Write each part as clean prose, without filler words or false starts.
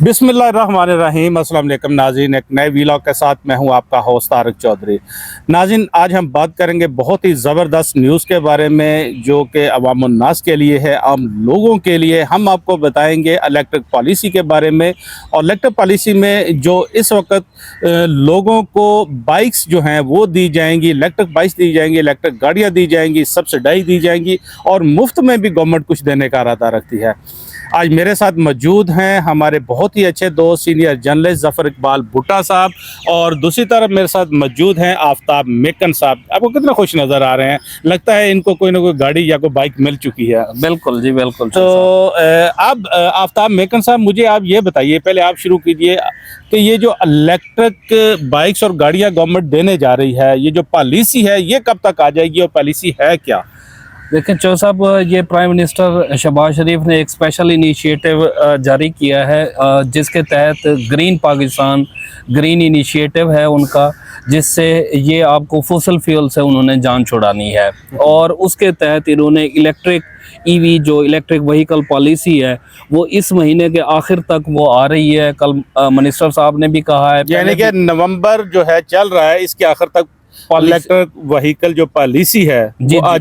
बिस्मिल्लाहिर्रहमानिर्रहीम। अस्सलाम वालेकुम नाज़रीन, एक नए वीलॉग के साथ मैं हूं आपका होस्ट तारिक चौधरी। नाज़रीन, आज हम बात करेंगे बहुत ही ज़बरदस्त न्यूज़ के बारे में जो कि अवामुन्नास के लिए है, आम लोगों के लिए। हम आपको बताएंगे इलेक्ट्रिक पॉलिसी के बारे में, और इलेक्ट्रिक पॉलिसी में जो इस वक्त लोगों को बाइक्स जो हैं वो दी जाएंगी, इलेक्ट्रिक बाइक्स दी जाएंगी, इलेक्ट्रिक गाड़ियाँ दी जाएंगी, सब्सिडाई दी जाएंगी और मुफ्त में भी गवर्नमेंट कुछ देने का इरादा रखती है। आज मेरे साथ मौजूद हैं हमारे बहुत ही अच्छे दोस्त सीनियर जर्नलिस्ट ज़फ़र इकबाल भुट्टा साहब, और दूसरी तरफ मेरे साथ मौजूद हैं आफ्ताब मेकन साहब। आपको कितना खुश नज़र आ रहे हैं? लगता है इनको कोई ना कोई गाड़ी या कोई बाइक मिल चुकी है। बिल्कुल जी, बिल्कुल। तो अब आफ्ताब मेकन साहब, मुझे आप ये बताइए, पहले आप शुरू कीजिए कि ये जो इलेक्ट्रिक बाइक्स और गाड़ियाँ गवर्नमेंट देने जा रही है, ये जो पॉलिसी है ये कब तक आ जाएगी और पॉलिसी है क्या? देखिए चौ साहब, ये प्राइम मिनिस्टर शहबाज शरीफ ने एक स्पेशल इनिशिएटिव जारी किया है, जिसके तहत ग्रीन पाकिस्तान ग्रीन इनिशिएटिव है उनका, जिससे ये आपको फॉसिल फ्यूल से उन्होंने जान छुड़ानी है। और उसके तहत इन्होंने इलेक्ट्रिक ईवी जो इलेक्ट्रिक व्हीकल पॉलिसी है वो इस महीने के आखिर तक वो आ रही है। कल मिनिस्टर साहब ने भी कहा है, यानी कि नवंबर जो है चल रहा है, इसके आखिर तक इलेक्ट्रिक व्हीकल जो पॉलिसी है वो आ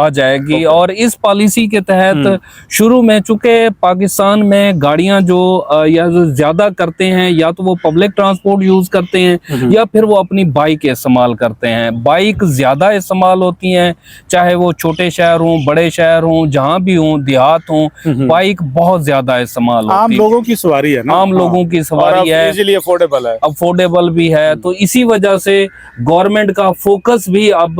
जाएगी। और इस पॉलिसी के तहत शुरू में, चूंकि पाकिस्तान में गाड़ियां जो या जो ज्यादा करते हैं, या तो वो पब्लिक ट्रांसपोर्ट यूज करते हैं या फिर वो अपनी बाइक इस्तेमाल करते हैं। बाइक ज्यादा इस्तेमाल होती हैं, चाहे वो छोटे शहर हों, बड़े शहर हों, जहां भी हों, देहात हों, बाइक बहुत ज्यादा इस्तेमाल होती है। आम लोगों की सवारी है ना, आम लोगों की सवारी है, इजीली अफोर्डेबल भी है। तो इसी वजह से गवर्नमेंट का फोकस भी अब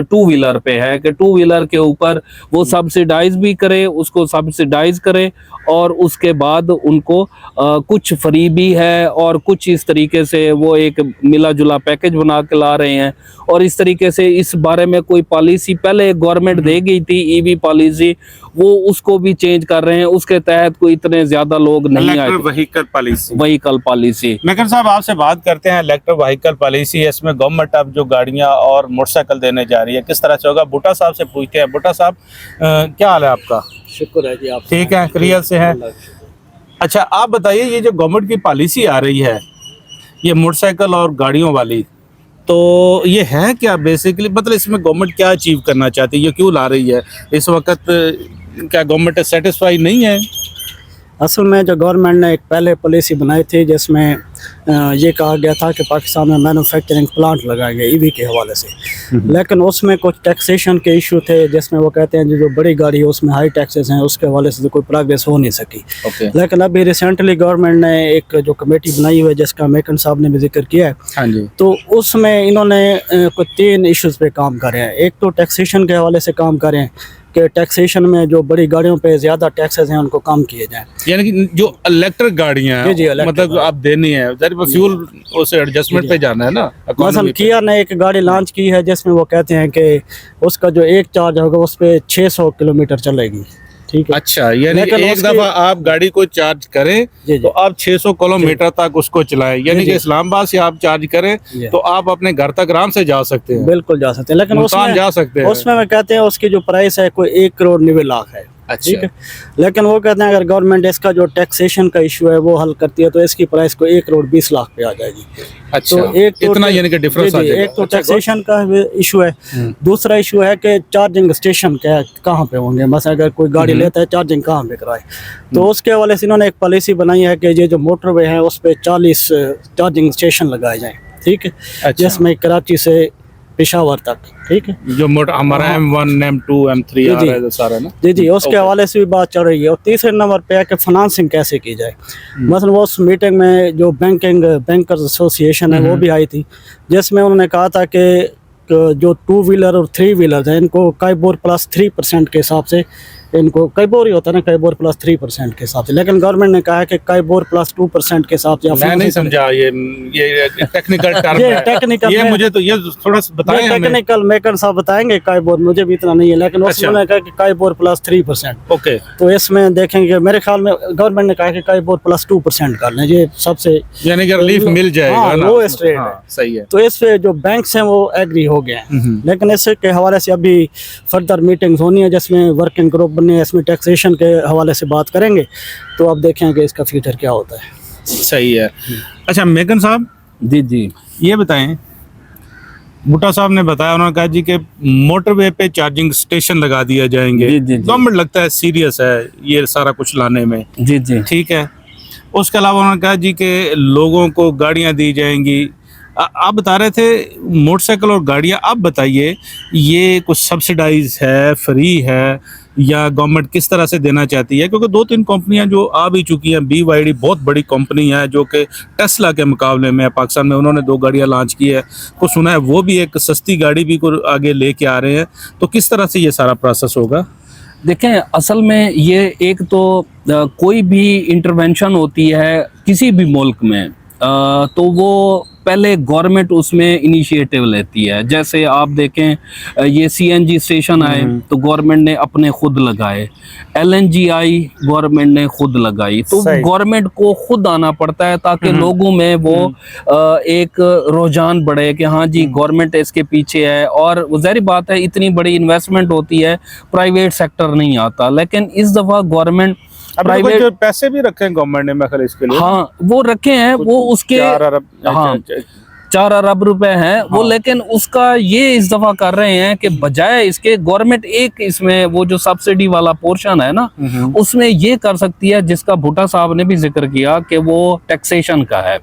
टू व्हीलर पे है कि टू व्हीलर के ऊपर वो सब्सिडाइज भी करे, उसको सब्सिडाइज करे, और उसके बाद उनको कुछ फ्री भी है और कुछ इस तरीके से वो एक मिला जुला पैकेज बना के ला रहे हैं। और इस तरीके से इस बारे में कोई पॉलिसी पहले गवर्नमेंट दे गई थी, ईवी पॉलिसी, वो उसको भी चेंज कर रहे हैं। उसके तहत कोई इतने ज्यादा लोग नहीं आए। व्हीकल पॉलिसी मेकन साहब, आपसे बात करते हैं इलेक्ट्रिक व्हीकल पॉलिसी। इसमें गवर्नमेंट अब जो गाड़ियां और मोटरसाइकिल देने जा रही है, किस तरह से होगा? भुट्टा साहब से पूछते हैं। भुट्टा साहब, क्या हाल है आपका? शुक्र है जी, आप ठीक है, क्लियर से है। अच्छा, आप बताइए, ये जो गवर्नमेंट की पॉलिसी आ रही है ये मोटरसाइकिल और गाड़ियों वाली, तो ये है क्या बेसिकली? मतलब इसमें गवर्नमेंट क्या अचीव करना चाहती है, ये क्यों ला रही है इस वक्त? क्या गवर्नमेंट सेटिस्फाई नहीं है? असल में जो गवर्नमेंट ने एक पहले पॉलिसी बनाई थी जिसमें ये कहा गया था कि पाकिस्तान में मैन्युफैक्चरिंग प्लांट लगाएंगे ईवी के हवाले से, लेकिन उसमें कुछ टैक्सेशन के इशू थे, जिसमें वो कहते हैं जो बड़ी गाड़ी है उसमें हाई टैक्सेस हैं, उसके हवाले से तो कोई प्रोग्रेस हो नहीं सकी। लेकिन अभी रिसेंटली गवर्नमेंट ने एक जो कमेटी बनाई हुई है, जिसका मेकन साहब ने भी जिक्र किया है, हाँ जी, तो उसमें इन्होंने कुछ 3 इश्यूज़ पे काम कर रहे हैं। एक तो टैक्सेशन के हवाले से काम कर रहे हैं कि टैक्सेशन में जो बड़ी गाड़ियों पे ज्यादा टैक्सेस हैं उनको कम किए जाएं। यानी कि जो इलेक्ट्रिक गाड़ियां हैं, मतलब आप देनी है, फ्यूल उसे एडजस्टमेंट पे जाना है ना। मसलन किया ने एक गाड़ी लॉन्च की है जिसमें वो कहते हैं कि उसका जो एक चार्ज होगा उस पे 600 किलोमीटर चलेगी। ठीक है, अच्छा, यानी एक दफा आप गाड़ी को चार्ज करें तो आप 600 किलोमीटर तक उसको चलाएं, यानी कि इस्लामाबाद से आप चार्ज करें तो आप अपने घर तक आराम से जा सकते हैं। बिल्कुल जा सकते हैं, लेकिन उसमें जा सकते हैं। उसमें मैं कहते हैं उसकी जो प्राइस है कोई 1,90,00,000 है। अच्छा, ठीक है, लेकिन वो कहते हैं अगर गवर्नमेंट इसका जो टैक्सेशन का इशू है वो हल करती है तो इसकी प्राइस को 1,20,00,000 पे आ जाएगी। अच्छा, तो एक तो इतना यानी कि डिफरेंस आ जाएगा। एक तो टैक्सेशन का इशू है, दूसरा इशू है कि चार्जिंग स्टेशन कहाँ पे होंगे। मतलब अगर कोई गाड़ी लेता है, चार्जिंग कहाँ पे कराए, तो उसके हवाले से इन्होंने एक पॉलिसी बनाई है कि ये जो मोटरवे है उस पर 40 चार्जिंग स्टेशन लगाए जाएँ। ठीक है, जिसमें कराची से पेशावर तक। ठीक है, जो मोटर हमारा M1 M2 M3 आ रहा है सारा ना। जी, उसके हवाले से भी बात चल रही है। और तीसरे नंबर पे है कि फाइनेंसिंग कैसे की जाए। मतलब वो उस मीटिंग में जो बैंकर्स एसोसिएशन है वो भी आई थी, जिसमें उन्होंने कहा था कि जो 2 व्हीलर और 3 व्हीलर है इनको काइबोर प्लस 3% के हिसाब से, इनको काइबोर ही होता है ना, काइबोर प्लस 3% के हिसाब से, लेकिन गवर्नमेंट ने कहा है कि काइबोर प्लस 2% के हिसाब से। मैं नहीं समझा ये टेक्निकल टर्म है। टेक्निकल ये मुझे तो ये थोड़ा सा बताएं हमें। टेक्निकल मेकर साहब बताएंगे, काइबोर मुझे भी इतना नहीं है, लेकिन उसने कहा कि काइबोर प्लस 3%। ओके, तो इसमें देखेंगे मेरे ख्याल में गवर्नमेंट ने कहा कि काइबोर प्लस 2% कर लें, ये सबसे यानी कि रिलीफ मिल जाएगा ना। लोएस्ट रेट है, सही है। तो इस पे जो बैंक्स हैं वो एग्री हो गए हैं, लेकिन इसके हवाले से अभी फर्दर मीटिंग्स होनी है जिसमें वर्किंग ग्रुप अपने इसमें टैक्सेशन के हवाले से बात करेंगे तो आप देखेंगे इसका फ्यूचर क्या होता है। सही है। अच्छा मेगन साहब, जी जी ये बताएं, भुट्टा साहब ने बताया, उन्होंने कहा जी कि मोटरवे पे चार्जिंग स्टेशन लगा दिया जाएंगे। जी, जी, जी। गवर्नमेंट लगता है सीरियस है ये सारा कुछ लाने में, जी जी ठीक है। उसके अलावा उन्होंने कहा जी कि लोगों को गाड़ियां दी जाएंगी। आप बता रहे थे मोटरसाइकिल और गाड़ियां, आप बताइए ये कुछ सब्सिडाइज है, फ्री है, या गवर्नमेंट किस तरह से देना चाहती है? क्योंकि 2-3 कंपनियां जो आ भी चुकी हैं, BYD बहुत बड़ी कंपनी है जो कि टेस्ला के मुकाबले में पाकिस्तान में, उन्होंने 2 गाड़ियां लॉन्च की है, कुछ सुना है वो भी एक सस्ती गाड़ी भी को आगे लेके आ रहे हैं। तो किस तरह से ये सारा प्रोसेस होगा? देखें, असल में ये एक तो कोई भी इंटरवेंशन होती है किसी भी मुल्क में तो वो पहले गवर्नमेंट उसमें इनिशिएटिव लेती है। जैसे आप देखें ये CNG स्टेशन आए तो गवर्नमेंट ने अपने खुद लगाए, LNG आई गवर्नमेंट ने खुद लगाई। तो गवर्नमेंट को खुद आना पड़ता है ताकि लोगों में वो एक रुझान बढ़े कि हाँ जी गवर्नमेंट इसके पीछे है। और जाहिर बात है इतनी बड़ी इन्वेस्टमेंट होती है, प्राइवेट सेक्टर नहीं आता। लेकिन इस दफ़ा गवर्नमेंट प्राइवेट जो पैसे भी रखे हैं गवर्नमेंट ने मैं इसके लिए, हाँ वो रखे हैं, वो उसके 4 अरब, हाँ 4 अरब रुपए हैं वो। लेकिन उसका ये इस दफा कर रहे हैं कि बजाय इसके गवर्नमेंट एक इसमें वो जो सब्सिडी वाला पोर्शन है ना उसमें ये कर सकती है, जिसका भुट्टा साहब ने भी जिक्र किया कि वो टैक्सेशन का है।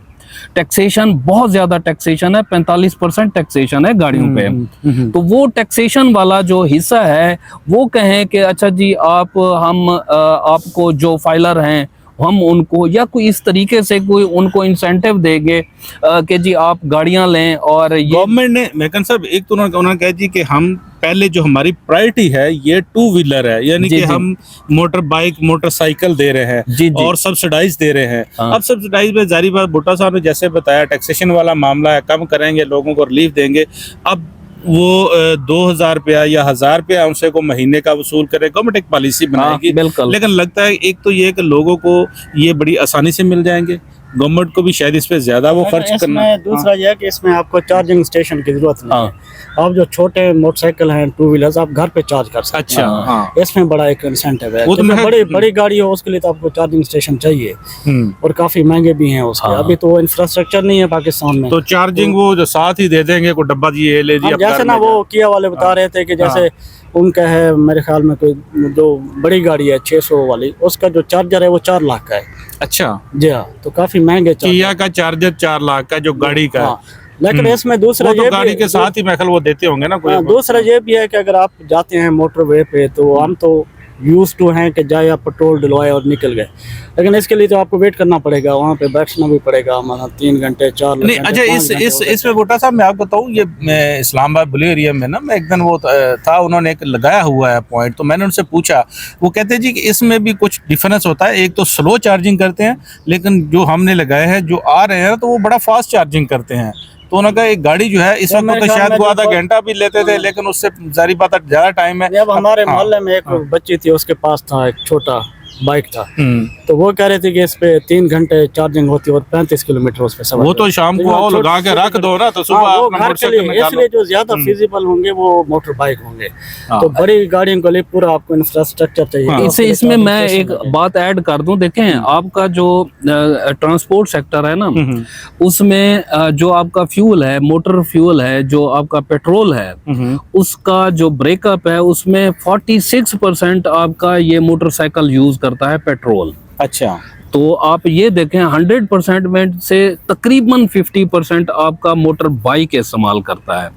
टैक्सेशन बहुत ज्यादा टैक्सेशन है, 45% टैक्सेशन है गाड़ियों पे। तो वो टैक्सेशन वाला जो हिस्सा है वो कहें कि अच्छा जी हम आपको जो फाइलर हैं हम उनको या कोई इस तरीके से कोई उनको इंसेंटिव देंगे कि जी आप गाड़ियां लें। और ये गवर्नमेंट ने मेकन साहब एक तो उन्होंने कहा जी कि हम पहले जो हमारी प्रायोरिटी है ये 2 व्हीलर है, यानी कि हम मोटर बाइक मोटरसाइकिल दे रहे हैं और सब्सिडाइज दे रहे हैं। अब सब्सिडाइज में जारी बात भुट्टा साहब ने जैसे बताया टैक्सेशन वाला मामला है, कम करेंगे, लोगों को रिलीफ देंगे। अब वो 2000 रुपया या 1000 रुपया उनसे को महीने का वसूल करे, गवर्नमेंट एक पॉलिसी बनाएगी। लेकिन लगता है एक तो ये कि लोगों को ये बड़ी आसानी से मिल जाएंगे, गवर्नमेंट को भी शायद इस पे ज्यादा वो खर्च करना। दूसरा यह है कि इसमें आपको चार्जिंग स्टेशन की जरूरत नहीं है। आप जो छोटे मोटरसाइकिल हैं 2 व्हीलर्स आप घर पे चार्ज कर सकते हैं। अच्छा हाँ। इसमें बड़ा एक इंसेंटिव है। वो तो बड़ी गाड़ी हो उसके लिए तो आपको चार्जिंग स्टेशन चाहिए और काफी महंगे भी हैं उसके। अभी तो इंफ्रास्ट्रक्चर नहीं है पाकिस्तान में, तो चार्जिंग वो जो साथ ही दे देंगे कोई डब्बा जी ये ले जी। जैसे ना वो किया वाले बता रहे थे कि जैसे उनका है मेरे ख्याल में कोई जो बड़ी गाड़ी है 600 वाली, उसका जो चार्जर है वो 4 लाख का है। अच्छा जी हाँ, तो काफी महंगे किया का चार्जर 4 लाख का जो गाड़ी का है। लेकिन इसमें दूसरा तो गाड़ी के साथ ही महल वो देते होंगे ना कोई। दूसरा ये भी है कि अगर आप जाते हैं मोटरवे पे तो हम तो यूज टू हैं कि जाए आप पेट्रोल डलवाए और निकल गए, लेकिन इसके लिए तो आपको वेट करना पड़ेगा, वहाँ पे बैठना भी पड़ेगा हमारा 3 घंटे 4 घंटे। अच्छा इसमें भुट्टा साहब मैं आपको बताऊँ, ये मैं इस्लामाबाद ब्लू एरिया में ना मैं एक दिन वो था, उन्होंने एक लगाया हुआ है पॉइंट, तो मैंने उनसे पूछा, वो कहते जी कि इसमें भी कुछ डिफरेंस होता है। एक तो स्लो चार्जिंग करते हैं, लेकिन जो हमने लगाए हैं जो आ रहे हैं तो वो बड़ा फास्ट चार्जिंग करते हैं। तो उन्होंने कहा एक गाड़ी जो है इस वक्त तो शायद वो आधा घंटा भी लेते थे, लेकिन उससे जारी बात है ज्यादा टाइम है। अब हमारे मोहल्ले में एक बच्ची थी, उसके पास था एक छोटा बाइक था, तो वो कह रहे थे कि इस पे 3 घंटे चार्जिंग होती है और 35 किलोमीटर उस पे सवार। वो तो शाम को आओ लगा के रख दो ना, तो सुबह अपना मोटरसाइकिल निकालो। इसलिए जो ज्यादा फिजिबल होंगे वो मोटर बाइक होंगे। तो बड़ी गाड़ियों के लिए पूरा आपको इंफ्रास्ट्रक्चर चाहिए। इसमें मैं एक बात ऐड कर दूं, देखें आपका जो ट्रांसपोर्ट सेक्टर है ना उसमें जो आपका फ्यूल है, मोटर फ्यूल है, जो आपका पेट्रोल है, उसका जो ब्रेकअप है उसमें 46% आपका ये मोटरसाइकिल यूज करता है पेट्रोल। अच्छा, तो आप ये देखें 100% में से तकरीबन 50% आपका मोटर बाइक इस्तेमाल करता है,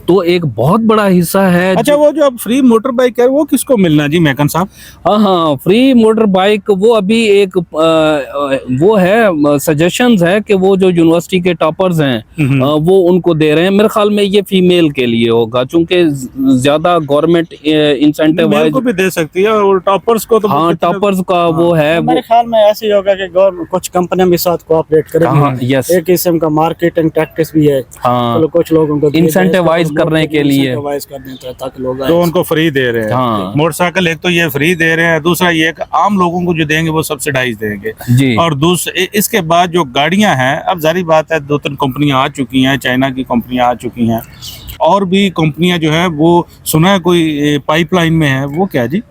तो एक बहुत बड़ा हिस्सा है। अच्छा, वो जो अब फ्री मोटर बाइक है वो किसको मिलना जी मेकन साहब? हाँ, फ्री मोटर बाइक वो अभी एक वो है सजेशंस है कि वो जो यूनिवर्सिटी के टॉपर्स हैं वो उनको दे रहे हैं। मेरे ख्याल में ये फीमेल के लिए होगा, चूंकि ज्यादा गवर्नमेंट इंसेंटिव को भी दे सकती है और टॉपर्स को तो हाँ टॉपर्स का वो है। मेरे ख्याल में ऐसे ही होगा कि गवर्नमेंट कुछ कंपनियां भी साथ कोऑपरेट करेंगी। एक किस्म का मार्केटिंग टैक्टिस भी है, तो कुछ लोगों को इंसेंटिवाइज करने के लिए ताकि लोग तो उनको फ्री दे रहे हैं मोटरसाइकिल। एक तो ये फ्री दे रहे हैं, दूसरा ये आम लोगों को जो देंगे वो सब्सिडाइज देंगे जी। और दूसरे इसके बाद जो गाड़ियां हैं, अब जारी बात है 2-3 कंपनियां आ चुकी हैं, चाइना की कंपनियां आ चुकी हैं, और भी कंपनियां जो है वो सुना है कोई पाइपलाइन में है, वो क्या जी?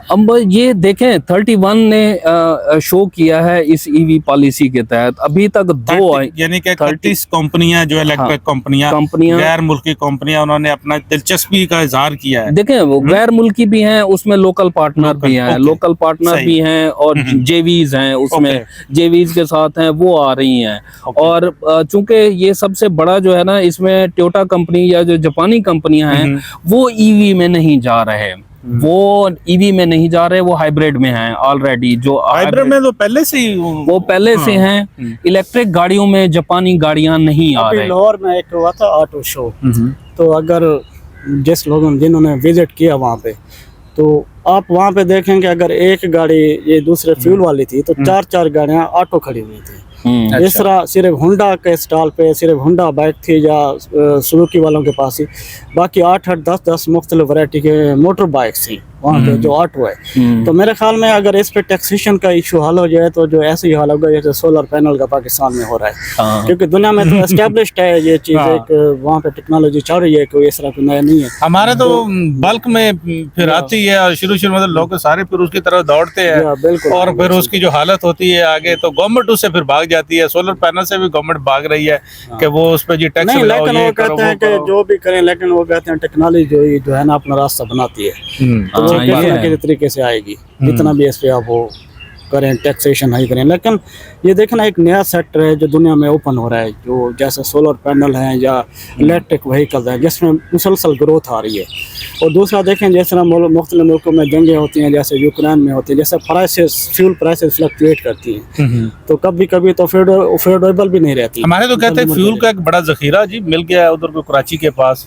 अब ये देखें 31 ने शो किया है इस ईवी पॉलिसी के तहत, अभी तक 2 आई, यानी कि 31 कंपनियां जो इलेक्ट्रिक कंपनियां गैर मुल्की कंपनियां उन्होंने अपना दिलचस्पी का इजहार किया है। देखें वो गैर मुल्की भी हैं, उसमें लोकल पार्टनर भी हैं, लोकल पार्टनर भी हैं और जेवीज हैं, उसमें जेवीज के साथ हैं वो आ रही हैं। और चूंकि ये सबसे बड़ा जो है ना, इसमें टोयोटा कंपनी या जो जापानी कंपनियां हैं वो ईवी में नहीं जा रहे, वो ईवी में नहीं जा रहे, वो हाइब्रिड में हैं ऑलरेडी। जो हाइब्रिड में तो पहले से ही वो पहले से हैं। इलेक्ट्रिक गाड़ियों में जापानी गाड़ियां नहीं आ रही। लाहौर में एक हुआ था ऑटो शो, तो अगर जिस लोगों जिन्होंने विजिट किया वहाँ पे, तो आप वहाँ पे देखेंगे अगर एक गाड़ी ये दूसरे फ्यूल वाली थी तो 4 गाड़ियाँ ऑटो खड़ी हुई थी। इस तरह सिर्फ हुंडा के स्टॉल पे सिर्फ हुंडा बाइक थी या सुजुकी वालों के पास ही, बाकी 8-8 10-10 मुख्तलिफ वैरायटी के मोटर बाइक्स थी वहाँ पे जो ऑटो है। तो मेरे ख्याल में अगर इस पे टैक्सेशन का इशू हल हो जाए तो जो ऐसे ही हाल होगा जैसे सोलर पैनल का पाकिस्तान में हो रहा है, क्योंकि दुनिया में तो एस्टेब्लिश्ड है ये चीज़, एक वहाँ पे टेक्नोलॉजी चल रही है, कोई इस तरह का नया नहीं है। हमारे तो बल्क में फिर आती है और शुरू में तो लोग सारे फिर उसकी तरफ दौड़ते हैं और फिर उसकी जो हालत होती है आगे, तो गवर्नमेंट उससे फिर भाग जाती है। सोलर पैनल से भी गवर्नमेंट भाग रही है कि वो उस पर जी टैक्स लगाओ, लेकिन वो कहते हैं कि जो भी करें, लेकिन वो कहते हैं टेक्नोलॉजी जो है ना अपना रास्ता बनाती है, किसी तरीके से आएगी। जितना भी इस पे आप वो करें, टैक्सेशन हाई करें, लेकिन ये देखना एक नया सेक्टर है जो दुनिया में ओपन हो रहा है, जो जैसे सोलर पैनल है या इलेक्ट्रिक व्हीकल है, जिसमें मुसलसल ग्रोथ आ रही है। और दूसरा देखें जिस तरह मुख्तलिफ मुल्कों में जंगें होती हैं, जैसे यूक्रेन में होती है, जैसे प्राइसेस फ्यूल प्राइसेस फ्लक्चुएट करती हैं, तो कभी कभी तो अफोर्डेबल भी नहीं रहती। हमारे तो कहते हैं फ्यूल का एक बड़ा जखीरा जी मिल गया है उधर को कराची के पास।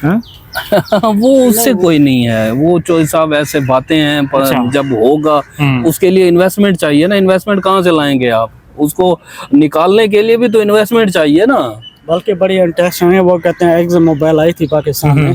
वो उससे कोई नहीं है, वो चोई साहब ऐसे बातें हैं, पर जब होगा उसके लिए इन्वेस्टमेंट चाहिए ना। इन्वेस्टमेंट कहाँ से लाएंगे आप? उसको निकालने के लिए भी तो इन्वेस्टमेंट चाहिए ना। बल्कि बड़ी इंटरेस्टिंग है, वो कहते हैं एक्स मोबाइल आई थी पाकिस्तान में,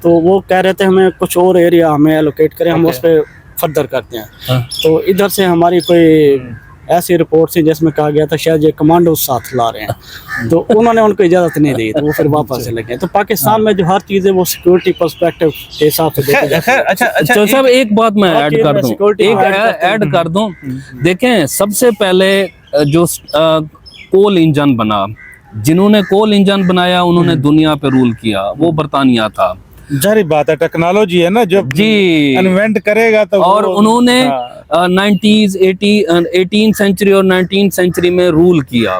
तो वो कह रहे थे हमें कुछ और एरिया हमें एलोकेट करें, हम उस पर फर्दर करते हैं। तो इधर से हमारी कोई ऐसी रिपोर्ट थी जिसमें कहा गया था शायद ये कमांडो साथ ला रहे हैं, तो उन्होंने उनको इजाज़त नहीं दी, तो वो फिर वापस से लगे। तो पाकिस्तान में जो हर चीज़ है वो सिक्योरिटी पर्सपेक्टिव के हिसाब से देखा जाता है। अच्छा तो सब एक बात मैं ऐड कर दूं, ऐड कर दूं। देखें सबसे पहले जो कोल इंजन बना, जिन्होंने कोल इंजन बनाया उन्होंने दुनिया पे रूल किया, वो बरतानिया था। जारी बात है, टेक्नोलॉजी है ना, जब जी इन्वेंट करेगा तो। और उन्होंने 90s 18th सेंचुरी और 19th सेंचुरी में रूल किया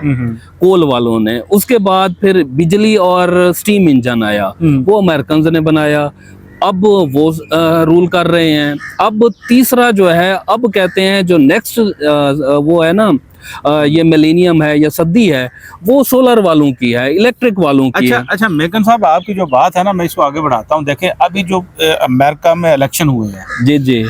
कोल वालों ने। उसके बाद फिर बिजली और स्टीम इंजन आया, वो अमेरिकन ने बनाया, अब वो रूल कर रहे हैं। अब तीसरा जो है, अब कहते हैं जो नेक्स्ट वो है ना, ये मिलेनियम है या सदी है, वो सोलर वालों की है, इलेक्ट्रिक वालों की है। अच्छा मेकन साहब, आपकी जो बात है ना, मैं इसको आगे बढ़ाता हूँ। देखें अभी जो अमेरिका में इलेक्शन हुए हैं, जी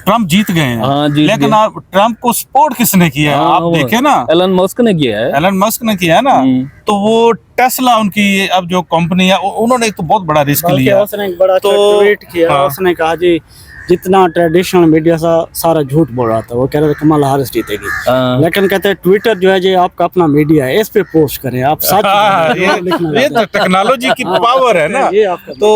ट्रम्प जीत गए हैं। हाँ, लेकिन आप ट्रम्प को सपोर्ट किसने किया है? आप देखें ना, एलन मस्क ने किया है। एलन मस्क ने किया है ना, तो वो टेस्ला उनकी अब जो कंपनी है, उन्होंने एक तो बहुत बड़ा रिस्क लिया। उसने एक बड़ा ट्वीट किया, उसने कहा जी जितना ट्रेडिशनल मीडिया सारा झूठ बोल रहा था, वो कह रहे थे कमला हैरिस जीतेगी, लेकिन कहते हैं ट्विटर जो है जी आपका अपना मीडिया है, इस पे पोस्ट करें आप सच। ये तो टेक्नोलॉजी की पावर है ना। तो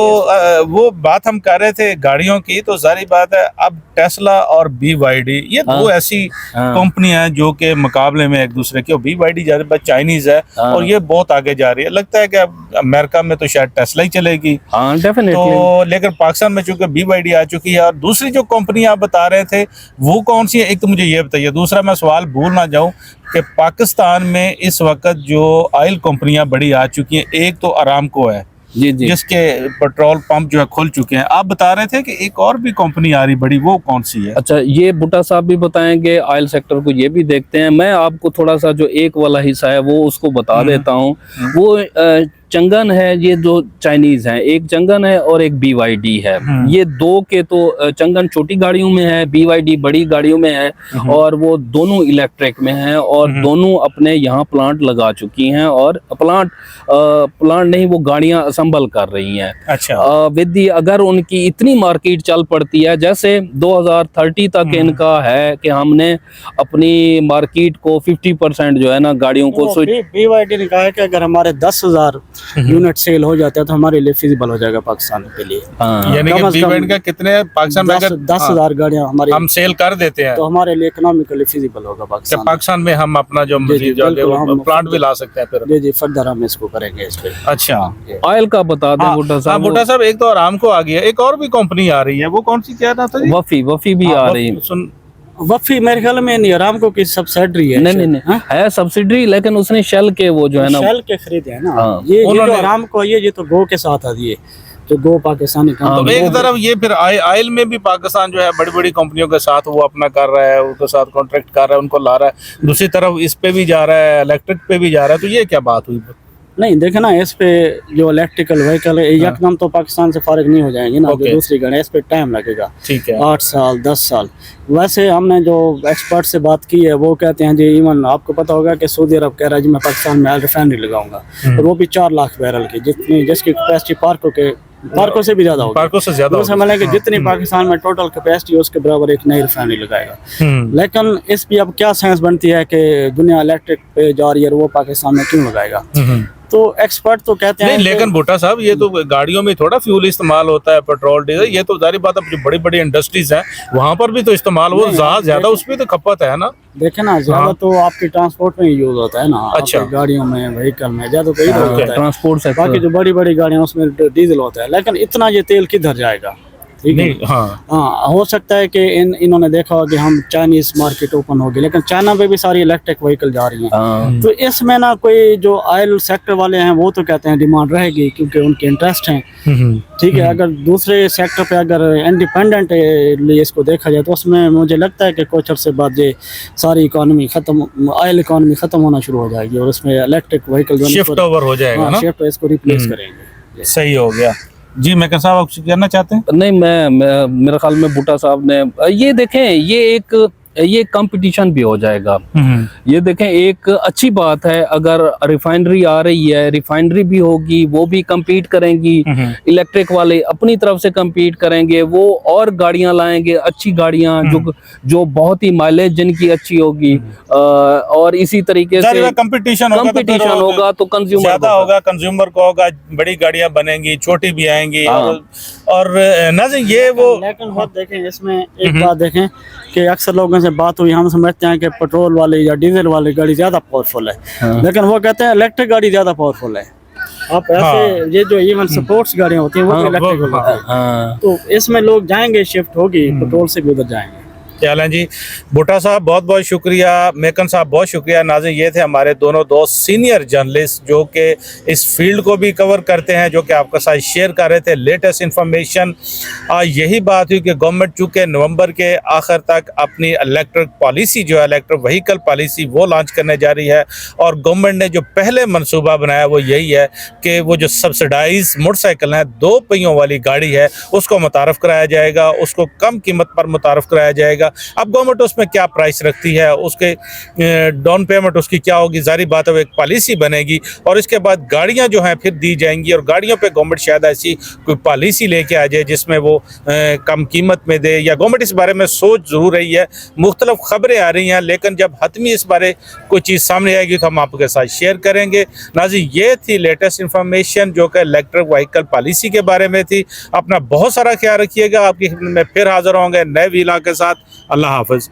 वो बात हम कर रहे थे गाड़ियों की, तो सारी बात है अब टेस्ला और BYD ये दो ऐसी कंपनियां हैं जो के मुकाबले में एक दूसरे की, BYD ज्यादा चाइनीज है और ये बहुत आगे जा रही है। लगता है कि अब अमेरिका में तो शायद टेस्ला ही चलेगी। तो लेकिन पाकिस्तान में चूंकि BYD आ चुकी है। और दूसरी जो कंपनी आप बता रहे थे वो कौन सी है? एक तो मुझे ये बताइए, दूसरा मैं सवाल भूल ना जाऊं कि पाकिस्तान में इस वक्त जो ऑयल कंपनियां बड़ी आ चुकी हैं, एक तो अरामको है जी, जिसके पेट्रोल पंप जो है खुल चुके हैं। आप बता रहे थे कि एक और भी कंपनी आ रही बड़ी, वो कौन सी है? अच्छा, ये भुट्टा साहब भी बताएंगे ऑयल सेक्टर को, ये भी देखते हैं। मैं आपको थोड़ा सा जो एक वाला हिस्सा है वो उसको बता देता हूँ। वो चंगन है, ये दो चाइनीज हैं, एक चंगन है और एक BYD है। ये दो के तो चंगन छोटी गाड़ियों में है, BYD बड़ी गाड़ियों में है, और वो दोनों इलेक्ट्रिक में हैं और दोनों अपने यहाँ प्लांट लगा चुकी हैं और प्लांट नहीं, वो गाड़ियां असेंबल कर रही हैं। अच्छा, विद अगर उनकी इतनी मार्केट चल पड़ती है, जैसे 2030 तक इनका है कि हमने अपनी मार्केट को 50% जो है ना गाड़ियों को BYD ने कहा है कि अगर हमारे 10,000 यूनिट सेल हो जाता है तो हमारे लिए फिजिबल हो जाएगा पाकिस्तान के लिए। हाँ, यानी कम कि से बी कम बैंड का कितने पाकिस्तान में अगर 10,000 गाड़ियाँ हमारी हम सेल कर देते हैं तो हमारे लिए इकोनॉमिकली फिजिबल होगा कि पाकिस्तान। पाकिस्तान में हम अपना जो जी, मजीद जो आगे बिल्कुल, वो हम प्लांट भी ला सकते हैं फिर। जी जी, फर्दर हम इसको करेंगे इस पे। अच्छा ऑयल का बता दें भुट्टा हाँ साहब। भुट्टा साहब, एक तो आरामको आ गया, एक और भी कंपनी आ रही है, वो कौन सी क्या नाम था जी? वफी भी आ रही है। सुन वफी मेरे ख्याल में नहीं, आरामको की सब्सिडरी है। नहीं नहीं नहीं, है सब्सिडी, लेकिन उसने शेल के वो जो है ना, शेल के खरीदे हैं ना। हाँ। ये जो उन्होंने- आरामको ये तो गो के साथ आती है, जो गो पाकिस्तानी तो कंपनी। एक तरफ ये फिर ऑयल में भी पाकिस्तान जो है बड़ी बड़ी कंपनियों के साथ वो अपना कर रहा है, उनके साथ कॉन्ट्रैक्ट कर रहा है, उनको ला रहा है। दूसरी तरफ इस पे भी जा रहा है, इलेक्ट्रिक पे भी जा रहा है, तो ये क्या बात हुई? नहीं देखे ना, इस पे जो इलेक्ट्रिकल व्हीकल है एकदम तो पाकिस्तान से फारिग नहीं हो जाएंगे ना। ओके। जो दूसरी गाड़ी इस पे टाइम लगेगा, ठीक है। 8 साल 10 साल। वैसे हमने जो एक्सपर्ट से बात की है वो कहते हैं जी, इवन आपको पता होगा कि सऊदी अरब कह रहा है जी मैं पाकिस्तान में ऑयल रिफाइनरी लगाऊंगा, और वो भी 4 लाख बैरल की, जितनी जिसकी कैपेसिटी पार्को से भी ज्यादा होगी। पार्को से ज्यादा तो समझ लें कि जितनी पाकिस्तान में टोटल कैपेसिटी है उसके बराबर एक नई रिफाइनरी लगाएगा। हम्म, लेकिन इस पे अब क्या सेंस बनती है कि दुनिया इलेक्ट्रिक पे जा रही है, वो पाकिस्तान में क्यों लगाएगा? हम्म। तो एक्सपर्ट तो कहते हैं नहीं, लेकिन भुट्टा साहब ये तो गाड़ियों में थोड़ा फ्यूल इस्तेमाल होता है, पेट्रोल डीजल, ये तो जारी बात है, जो बड़ी बड़ी इंडस्ट्रीज हैं वहां पर भी तो इस्तेमाल, वो ज्यादा उसमें तो खपत है ना। देखे ना, ज्यादा तो आपके ट्रांसपोर्ट में ही यूज होता है ना। अच्छा। आपकी गाड़ियों में, व्हीकल में ज्यादा तो इधर होता है। ट्रांसपोर्ट बाकी सेक्टर। जो बड़ी बड़ी गाड़ियां उसमें डीजल होता है, लेकिन इतना ये तेल किधर जाएगा? ठीक है। नहीं, हाँ हाँ, हो सकता है कि इन्होंने देखा हो कि हम चाइनीज मार्केट ओपन होगी, लेकिन चाइना पे भी सारी इलेक्ट्रिक व्हीकल जा रही हैं। हाँ, तो इसमें ना कोई जो ऑयल सेक्टर वाले हैं वो तो कहते हैं डिमांड रहेगी क्योंकि उनके इंटरेस्ट हैं। ठीक है, अगर दूसरे सेक्टर पे अगर इंडिपेंडेंट इसको देखा जाए तो उसमें मुझे लगता है कि कुछ अर्से बाद ये सारी इकोनॉमी खत्म, ऑयल इकोनॉमी खत्म होना शुरू हो जाएगी और उसमें इलेक्ट्रिक व्हीकल जो शिफ्ट ओवर हो जाएगा ना। शिफ्ट इसको रिप्लेस करेंगे। सही हो गया जी। मैं साहब आप कुछ कहना चाहते हैं? नहीं, मैं मेरे ख्याल में भुट्टा साहब ने ये देखें, ये कंपटीशन भी हो जाएगा। ये देखें, एक अच्छी बात है, अगर रिफाइनरी आ रही है, रिफाइनरी भी होगी, वो भी compete करेंगी, इलेक्ट्रिक वाले अपनी तरफ से compete करेंगे, वो और गाड़ियां लाएंगे, अच्छी गाड़ियां जो बहुत ही माइलेज जिनकी अच्छी होगी, और इसी तरीके से कंपटीशन होगा तो कंज्यूमर ज्यादा होगा, कंज्यूमर को होगा, बड़ी गाड़ियां बनेंगी, छोटी भी आएंगी। और नाज़रीन ये वो लेकिन बहुत देखें इसमें एक बात देखें कि अक्सर लोगों से बात हुई, हम समझते हैं कि पेट्रोल वाली या डीजल वाली गाड़ी ज्यादा पावरफुल है, लेकिन वो कहते हैं इलेक्ट्रिक गाड़ी ज्यादा पावरफुल है। आप ऐसे ये जो इवन स्पोर्ट्स गाड़ियां होती हैं वो इलेक्ट्रिक होती है, तो इसमें लोग जाएंगे, शिफ्ट होगी, पेट्रोल से भी उधर जाएंगे। क्या हाल जी। भुट्टा साहब बहुत बहुत शुक्रिया, मेकन साहब बहुत शुक्रिया। नाज़रीन ये थे हमारे दोनों दोस्त सीनियर जर्नलिस्ट जो कि इस फील्ड को भी कवर करते हैं, जो कि आपके साथ शेयर कर रहे थे लेटेस्ट इन्फॉर्मेशन। यही बात हुई कि गवर्नमेंट चूँकि नवंबर के आखिर तक अपनी इलेक्ट्रिक पॉलिसी जो है, इलेक्ट्रिक व्हीकल पॉलिसी वो लॉन्च करने जा रही है, और गवर्नमेंट ने जो पहले मनसूबा बनाया वो यही है कि वो जो सब्सिडाइज मोटरसाइकिल हैं, 2 पहियों वाली गाड़ी है, उसको मुतारफ़ कराया जाएगा, उसको कम कीमत पर मुतारफ़ कराया जाएगा। अब गवर्नमेंट उसमें क्या प्राइस रखती है, उसके डाउन पेमेंट उसकी क्या होगी, जारी बात है वो एक पॉलिसी बनेगी, और इसके बाद गाड़ियां जो हैं फिर दी जाएंगी, और गाड़ियों पे गवर्नमेंट शायद ऐसी कोई पॉलिसी लेके आ जाए जिसमें वो कम कीमत में दे, या गवर्नमेंट इस बारे में सोच ज़रूर रही है। मुख्तलिफ खबरें आ रही हैं, लेकिन जब हतमी इस बारे कोई चीज़ सामने आएगी तो हम आपके साथ शेयर करेंगे। नाज़रीन ये थी लेटेस्ट इन्फॉर्मेशन जो कि इलेक्ट्रिक व्हीकल पॉलिसी के बारे में थी। अपना बहुत सारा ख्याल रखिएगा, आपकी खिदमत में फिर हाजिर होंगे नए वीलॉग के साथ। अल्लाह हाफ़िज़।